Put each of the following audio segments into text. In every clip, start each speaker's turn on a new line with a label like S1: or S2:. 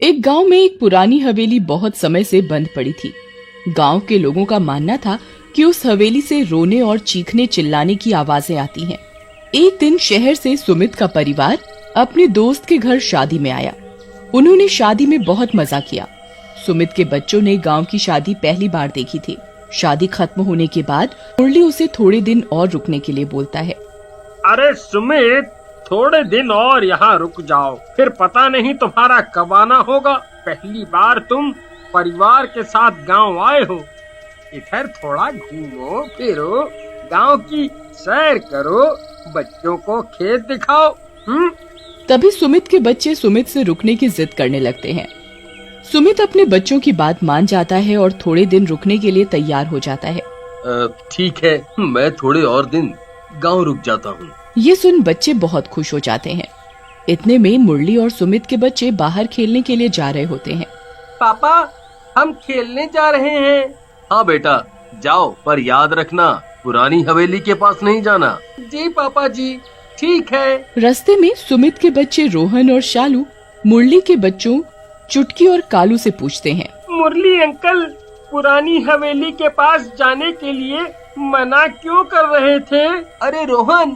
S1: एक गांव में एक पुरानी हवेली बहुत समय से बंद पड़ी थी। गांव के लोगों का मानना था कि उस हवेली से रोने और चीखने चिल्लाने की आवाजें आती हैं। एक दिन शहर से सुमित का परिवार अपने दोस्त के घर शादी में आया। उन्होंने शादी में बहुत मजा किया। सुमित के बच्चों ने गांव की शादी पहली बार देखी थी। शादी खत्म होने के बाद मुरली उसे थोड़े दिन और रुकने के लिए बोलता है।
S2: अरे सुमित, थोड़े दिन और यहाँ रुक जाओ, फिर पता नहीं तुम्हारा कब आना होगा। पहली बार तुम परिवार के साथ गांव आए हो, इधर थोड़ा घूमो फिरो, गांव की सैर करो, बच्चों को खेत दिखाओ।
S1: तभी सुमित के बच्चे सुमित से रुकने की जिद करने लगते हैं। सुमित अपने बच्चों की बात मान जाता है और थोड़े दिन रुकने के लिए तैयार हो जाता है।
S3: ठीक है, मैं थोड़े और दिन गांव रुक जाता हूँ।
S1: ये सुन बच्चे बहुत खुश हो जाते हैं। इतने में मुरली और सुमित के बच्चे बाहर खेलने के लिए जा रहे होते हैं।
S2: पापा, हम खेलने जा रहे हैं।
S3: हाँ बेटा, जाओ, पर याद रखना पुरानी हवेली के पास नहीं जाना।
S2: जी पापा जी, ठीक है।
S1: रास्ते में सुमित के बच्चे रोहन और शालू मुरली के बच्चों चुटकी और कालू से पूछते हैं।
S2: मुरली अंकल पुरानी हवेली के पास जाने के लिए मना क्यों कर रहे थे?
S3: अरे रोहन,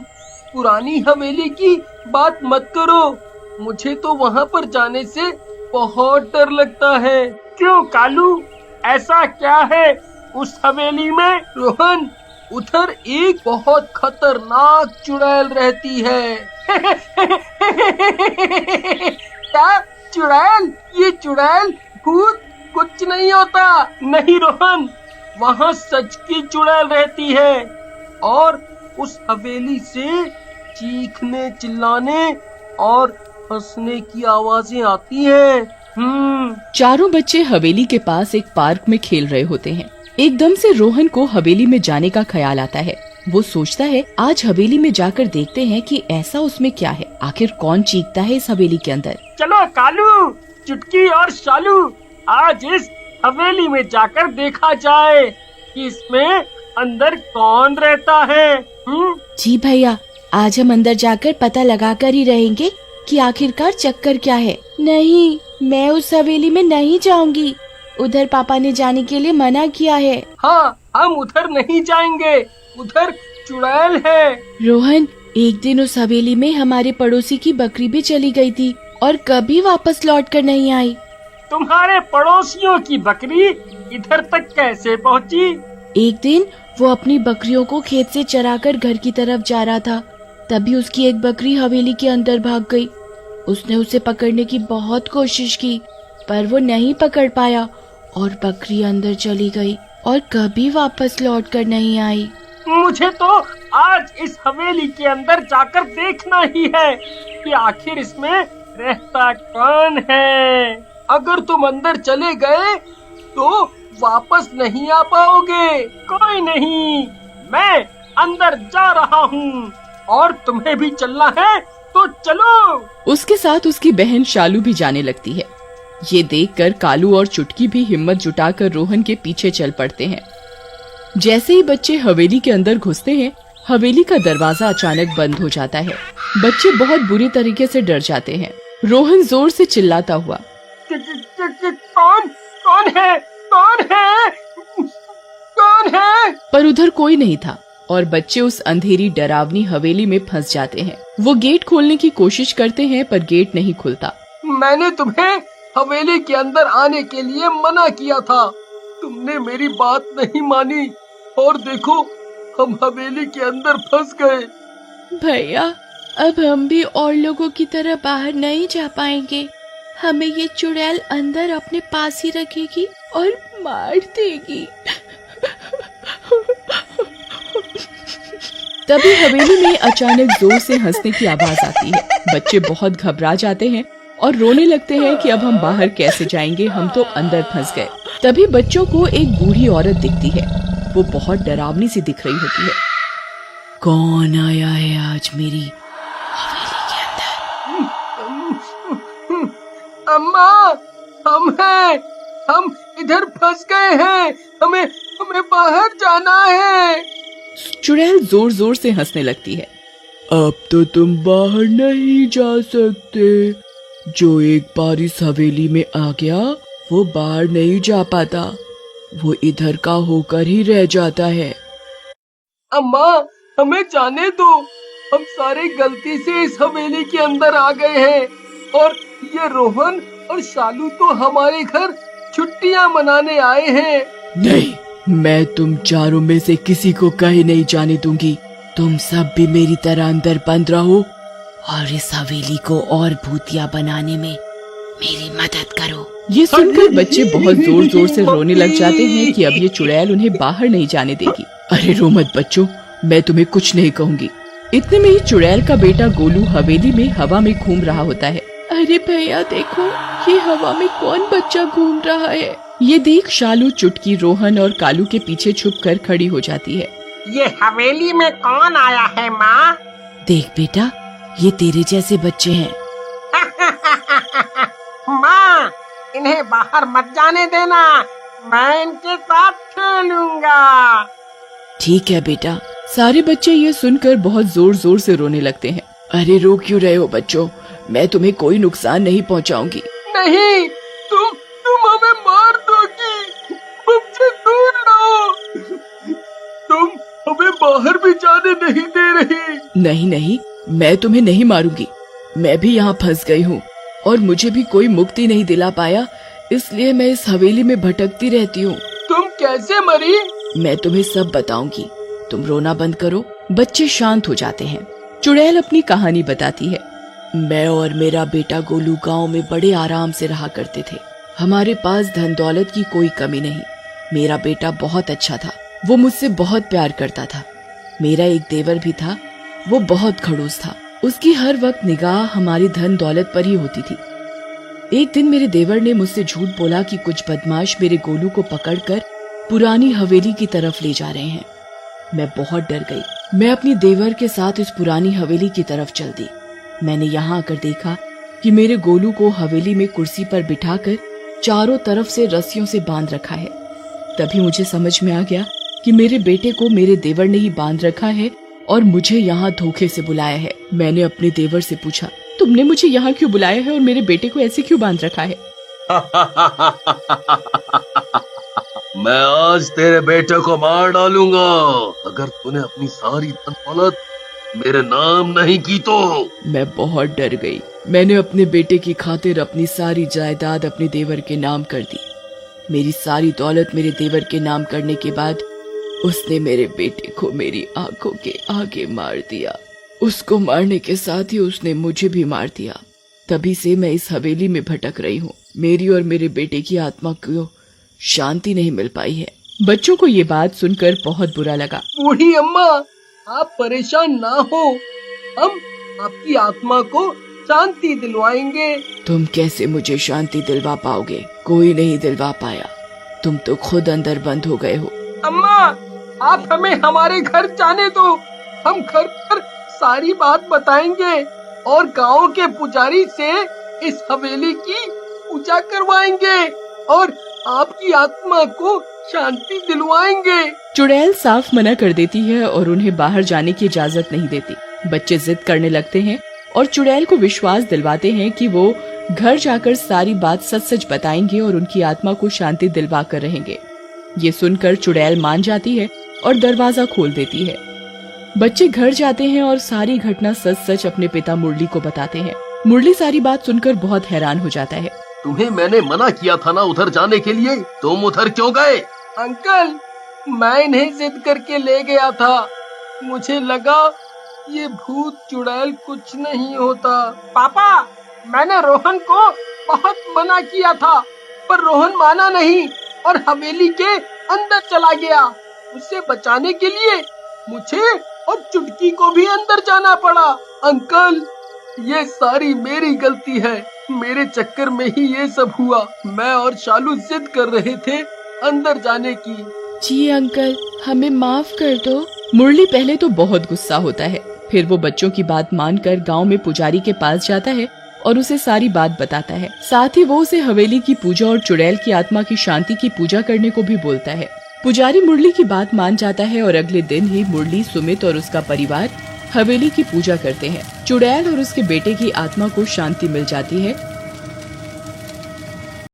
S3: पुरानी हवेली की बात मत करो, मुझे तो वहाँ पर जाने से बहुत डर लगता है।
S2: क्यों कालू, ऐसा क्या है उस हवेली में?
S3: रोहन, उधर एक बहुत खतरनाक चुड़ैल रहती है।
S2: क्या चुड़ैल? ये चुड़ैल भूत कुछ नहीं होता। नहीं रोहन, वहाँ सच की चुड़ैल रहती है और उस हवेली से चीखने चिल्लाने और हंसने की आवाजें आती हैं।
S1: चारों बच्चे हवेली के पास एक पार्क में खेल रहे होते हैं। एकदम से रोहन को हवेली में जाने का ख्याल आता है। वो सोचता है आज हवेली में जाकर देखते हैं कि ऐसा उसमें क्या है, आखिर कौन चीखता है इस हवेली के अंदर।
S2: चलो कालू, चुटकी और शालू, आज इस हवेली में जाकर देखा जाए कि इसमें अंदर कौन रहता है।
S1: जी भैया, आज हम अंदर जाकर पता लगा कर ही रहेंगे कि आखिरकार चक्कर क्या है। नहीं, मैं उस हवेली में नहीं जाऊंगी, उधर पापा ने जाने के लिए मना किया है।
S2: हाँ, हम उधर नहीं जाएंगे, उधर चुड़ैल है।
S1: रोहन, एक दिन उस हवेली में हमारे पड़ोसी की बकरी भी चली गई थी और कभी वापस लौट कर नहीं आई।
S2: तुम्हारे पड़ोसियों की बकरी इधर तक कैसे पहुँची?
S1: एक दिन वो अपनी बकरियों को खेत से चराकर घर की तरफ जा रहा था, तभी उसकी एक बकरी हवेली के अंदर भाग गई। उसने उसे पकड़ने की बहुत कोशिश की, पर वो नहीं पकड़ पाया और बकरी अंदर चली गई और कभी वापस लौट कर नहीं आई।
S2: मुझे तो आज इस हवेली के अंदर जाकर देखना ही है कि आखिर इसमें रहता कौन है।
S3: अगर तुम अंदर चले गए तो वापस नहीं आ पाओगे।
S2: कोई नहीं, मैं अंदर जा रहा हूँ और तुम्हें भी चलना है तो चलो।
S1: उसके साथ उसकी बहन शालू भी जाने लगती है। ये देखकर कालू और चुटकी भी हिम्मत जुटाकर रोहन के पीछे चल पड़ते हैं। जैसे ही बच्चे हवेली के अंदर घुसते हैं, हवेली का दरवाजा अचानक बंद हो जाता है। बच्चे बहुत बुरी तरीके से डर जाते हैं। रोहन जोर से चिल्लाता हुआ,
S2: कौन है? कौन है? कौन है?
S1: पर उधर कोई नहीं था और बच्चे उस अंधेरी डरावनी हवेली में फंस जाते हैं। वो गेट खोलने की कोशिश करते हैं पर गेट नहीं खुलता।
S3: मैंने तुम्हें हवेली के अंदर आने के लिए मना किया था, तुमने मेरी बात नहीं मानी और देखो हम हवेली के अंदर फंस गए।
S1: भैया, अब हम भी और लोगों की तरह बाहर नहीं जा पाएंगे। हमें ये चुड़ैल अंदर अपने पास ही रखेगी और मार देगी। तभी हवेली में अचानक जोर से हंसने की आवाज आती है। बच्चे बहुत घबरा जाते हैं और रोने लगते हैं कि अब हम बाहर कैसे जाएंगे, हम तो अंदर फंस गए। तभी बच्चों को एक बूढ़ी औरत दिखती है। वो बहुत डरावनी सी दिख रही होती है। कौन आया है आज मेरी हवेली के अंदर?
S3: अम्मा, हम इधर फंस गए हैं, हमें बाहर जाना है।
S1: चुड़ैल जोर जोर से हंसने लगती है। अब तो तुम बाहर नहीं जा सकते, जो एक बार इस हवेली में आ गया वो बाहर नहीं जा पाता, वो इधर का होकर ही रह जाता है।
S3: अम्मा हमें जाने दो, हम सारे गलती से इस हवेली के अंदर आ गए हैं और ये रोहन और शालू तो हमारे घर छुट्टियां मनाने आए हैं।
S1: नहीं, मैं तुम चारों में से किसी को कहीं नहीं जाने दूंगी। तुम सब भी मेरी तरह अंदर बंद रहो और इस हवेली को और भूतिया बनाने में मेरी मदद करो। ये सुनकर बच्चे बहुत जोर जोर से रोने लग जाते हैं कि अब ये चुड़ैल उन्हें बाहर नहीं जाने देगी। अरे रो मत बच्चों, मैं तुम्हें कुछ नहीं कहूँगी। इतने में ही चुड़ैल का बेटा गोलू हवेली में हवा में घूम रहा होता है। अरे भैया देखो, ये हवा में कौन बच्चा घूम रहा है। ये देख शालू, चुटकी, रोहन और कालू के पीछे छुपकर खड़ी हो जाती है।
S2: ये हवेली में कौन आया है माँ?
S1: देख बेटा, ये तेरे जैसे बच्चे हैं।
S2: माँ, इन्हें बाहर मत जाने देना, मैं इनके साथ खेलूंगा।
S1: ठीक है बेटा। सारे बच्चे ये सुनकर बहुत जोर जोर से रोने लगते हैं। अरे रो क्यों रहे हो बच्चों, मैं तुम्हें कोई नुकसान नहीं पहुंचाऊंगी।
S3: नहीं, तुम हमें मार दोगी, मुझसे दूर रहो। तुम हमें बाहर भी जाने नहीं दे रही।
S1: नहीं नहीं, मैं तुम्हें नहीं मारूंगी। मैं भी यहाँ फंस गई हूँ और मुझे भी कोई मुक्ति नहीं दिला पाया, इसलिए मैं इस हवेली में भटकती रहती हूँ।
S3: तुम कैसे मरी?
S1: मैं तुम्हें सब बताऊंगी, तुम रोना बंद करो। बच्चे शांत हो जाते हैं। चुड़ैल अपनी कहानी बताती है। मैं और मेरा बेटा गोलू गांव में बड़े आराम से रहा करते थे। हमारे पास धन दौलत की कोई कमी नहीं। मेरा बेटा बहुत अच्छा था, वो मुझसे बहुत प्यार करता था। मेरा एक देवर भी था, वो बहुत खड़ूस था। उसकी हर वक्त निगाह हमारी धन दौलत पर ही होती थी। एक दिन मेरे देवर ने मुझसे झूठ बोला कि कुछ बदमाश मेरे गोलू को पकड़कर पुरानी हवेली की तरफ ले जा रहे हैं। मैं बहुत डर गई। मैं अपनी देवर के साथ इस पुरानी हवेली की तरफ चल दी। मैंने यहाँ आकर देखा कि मेरे गोलू को हवेली में कुर्सी पर बिठाकर चारों तरफ से रस्सियों से बांध रखा है। तभी मुझे समझ में आ गया कि मेरे बेटे को मेरे देवर ने ही बांध रखा है और मुझे यहाँ धोखे से बुलाया है। मैंने अपने देवर से पूछा, तुमने मुझे यहाँ क्यों बुलाया है और मेरे बेटे को ऐसे क्यों बांध रखा है?
S3: मैं आज तेरे बेटे को मार डालूंगा अगर तूने अपनी सारी धन दौलत मेरे नाम नहीं की तो।
S1: मैं बहुत डर गई। मैंने अपने बेटे की खातिर अपनी सारी जायदाद अपने देवर के नाम कर दी। मेरी सारी दौलत मेरे देवर के नाम करने के बाद उसने मेरे बेटे को मेरी आंखों के आगे मार दिया। उसको मारने के साथ ही उसने मुझे भी मार दिया। तभी से मैं इस हवेली में भटक रही हूँ। मेरी और मेरे बेटे की आत्मा को शांति नहीं मिल पाई है। बच्चों को ये बात सुनकर बहुत बुरा लगा।
S3: बूढ़ी अम्मा, आप परेशान ना हो, हम आपकी आत्मा को शांति दिलवाएंगे।
S1: तुम कैसे मुझे शांति दिलवा पाओगे? कोई नहीं दिलवा पाया। तुम तो खुद अंदर बंद हो गए हो।
S3: अम्मा, आप हमें हमारे घर जाने दो। हम घर पर सारी बात बताएंगे और गांव के पुजारी से इस हवेली की पूजा करवाएंगे और आपकी आत्मा को शांति दिलवाएंगे।
S1: चुड़ैल साफ मना कर देती है और उन्हें बाहर जाने की इजाजत नहीं देती। बच्चे जिद करने लगते हैं और चुड़ैल को विश्वास दिलवाते हैं कि वो घर जाकर सारी बात सच सच बताएंगे और उनकी आत्मा को शांति दिलवा कर रहेंगे। ये सुनकर चुड़ैल मान जाती है और दरवाजा खोल देती है। बच्चे घर जाते हैं और सारी घटना सच सच अपने पिता मुरली को बताते हैं। मुरली सारी बात सुनकर बहुत हैरान हो जाता है।
S3: तुम्हें मैंने मना किया था ना उधर जाने के लिए, तुम उधर क्यों गए? अंकल, मैं इन्हें जिद करके ले गया था। मुझे लगा ये भूत चुड़ैल कुछ नहीं होता। पापा, मैंने रोहन को बहुत मना किया था पर रोहन माना नहीं और हवेली के अंदर चला गया। उसे बचाने के लिए मुझे और चुटकी को भी अंदर जाना पड़ा। अंकल, ये सारी मेरी गलती है। मेरे चक्कर में ही ये सब हुआ। मैं और शालू जिद कर रहे थे अंदर जाने की।
S1: जी अंकल, हमें माफ कर दो। मुरली पहले तो बहुत गुस्सा होता है, फिर वो बच्चों की बात मानकर गांव में पुजारी के पास जाता है और उसे सारी बात बताता है। साथ ही वो उसे हवेली की पूजा और चुड़ैल की आत्मा की शांति की पूजा करने को भी बोलता है। पुजारी मुरली की बात मान जाता है और अगले दिन ही मुरली, सुमित और उसका परिवार हवेली की पूजा करते हैं। चुड़ैल और उसके बेटे की आत्मा को शांति मिल जाती है